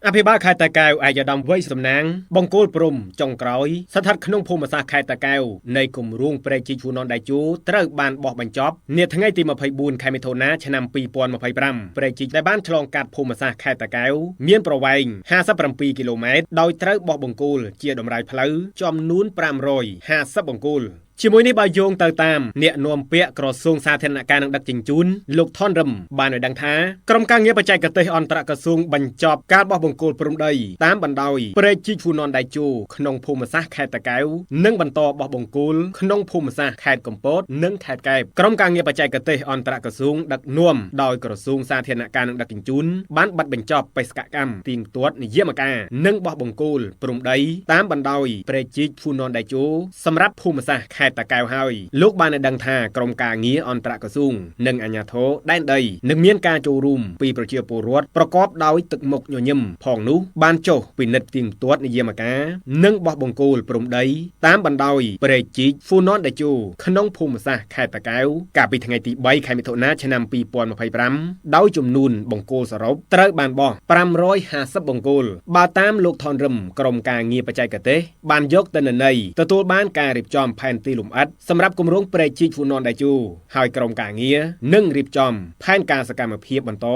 อภิบาลខេត្តតាកែវអាយដាមវ័យសំណាងបង្គោលព្រំចុងក្រោយស្ថិតក្នុងភូមិសាស្ត្រខេត្តតាកែវនៃគម្រោងព្រែកជីកហ្វូណនដៃជូត្រូវបានបោះបញ្ចប់នាថ្ងៃទី24ខែមិថុនាឆ្នាំ2025ព្រែកជីកដែលបានឆ្លងកាត់ភូមិសាស្ត្រខេត្តតាកែវមានប្រវែង57គីឡូម៉ែត្រដោយត្រូវបោះបង្គោលជាដំណើរផ្លូវចំនួន550បង្គោលជាមួយនេះបើយោងទៅតាមអ្នកនាំពាក្យក្រសួងសាធារណការនិងដឹកជញ្ជូនលោកថនរឹមបានឲ្យដឹងថាក្រុមការងារបច្ចេកទេសអន្តរក្រសួងបញ្ចប់ការបោះបង្គោលព្រំដីតាមបណ្ដោយព្រែកជីកហ្វូណនដៃជូក្នុងភូមិសាស្ត្រខេត្តតាកែវនិងបន្តបោះបង្គោលក្នុងភូមិសាស្ត្រខេត្តកំពតនិងខេត្តកែបក្រុមការងារបច្ចេកទេសអន្តរក្រសួងដឹកនាំដោយក្រសួងសាធារណការនិងដឹកជញ្ជូនបានបិទបញ្ចប់បេសកកម្មទៀងទាត់និយមការនិងបោះបង្គោលព្រំដីតាមបណ្ដោយព្រែកជីកហ្វូណនដៃជូសម្រាប់ភូមិសាស្ត្រខេត្តតាកែវហើយលោកបានឲ្យដឹងថាក្រុមការងារអន្តរក្រសួងនិងអាជ្ញាធរដែនដីនឹងមានការចូលរួមពីប្រជាពលរដ្ឋប្រកបដោយទឹកមុខញញឹមផងនោះបានចុះពិនិត្យទៀងទាត់និយមការនិងបោះបង្គោលព្រំដីតាមបណ្ដោយព្រែកជីកហ្វូណនដៃជូក្នុងភូមិសាស្ត្រខេត្តតាកែវកាលពីថ្ងៃទី3ខែមិថុនាឆ្នាំ2025ដោយចំនួនបង្គោលសរុបត្រូវបានបោះ550បង្គោលបើតាមលោកថនរឹមក្រុមការងារបច្ចេកទេសបានយកទិន្នន័យទទួលបានការរៀបចំផែនទីលំអិតសម្រាប់គម្រោងព្រែកជីកហ្វូណនដៃជូហើយក្រុមការងារនឹងរៀបចំផែនការសកម្មភាពបន្ត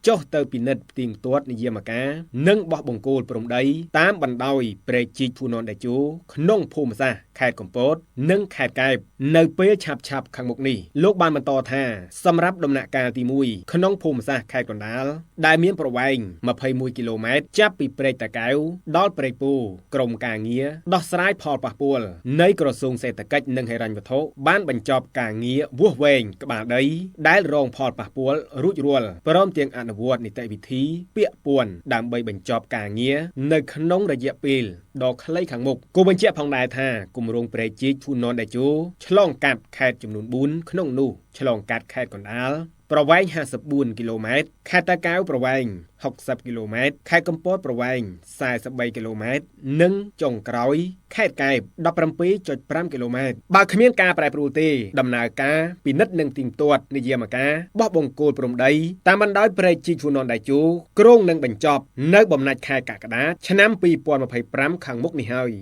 ចុះទៅពិនិត្យផ្ទៀងផ្ទាត់និយមការនិងបោះបង្គោលព្រំដីតាមបណ្ដោយព្រែកជីកហ្វូណនដៃជូក្នុងភូមិសាស្ត្រខេត្តកំពតនិងខេត្តកែបនៅពេលឆាប់ខាងមុខនេះលោកបានបន្តថាសម្រាប់ដំណាក់កាលទី1ក្នុងភូមិសាស្ត្រខេត្តកណ្ដាលដែលមានប្រវែង21គីឡូម៉ែត្រចាប់ពីព្រែកតាកែវដល់ព្រែកពូក្រុមការងារដោះស្រាយផលប៉ះពាល់នៃក្រសួងសេដ្ឋកិច្ចនិងហិរញ្ញវត្ថុបានបញ្ចប់ការងារវាស់វែងក្បាលដីដែលរងផលប៉ះពាល់រួចរាល់ព្រមទាំងអនុវត្តនីតិវិធីពាក់ព័ន្ធដើម្បីបញ្ចប់ការងារនៅក្នុងរយៈពេលដ៏ខ្លីខាងមុខគូបញ្ជាក់ផងដែរថាគម្រោងព្រែកជីកហ្វូណនដៃជូឆ្លងកាត់ខេត្តចំនួន4ក្នុងនោះឆ្លងកាត់ខេត្តកណ្ដាលប្រវែង54គីឡូម៉ែត្រខេត្តតាកែវប្រវែង60គីឡូម៉ែត្រខេត្តកំពតប្រវែង43គីឡូម៉ែត្រនិងចុងក្រោយខេត្តកែប17.5គីឡូម៉ែត្របើគ្មានការប្រែប្រួលទេដំណើរការពិនិត្យនិងទីងទាត់និយមការបោះបង្គោលព្រំដីតាមបណ្ដោយព្រែកជីកហ្វូណនដៃជូគ្រោងនឹងបញ្ចប់នៅបំណាច់ខែកក្កដាឆ្នាំ2025ខាងមុខនេះហើយ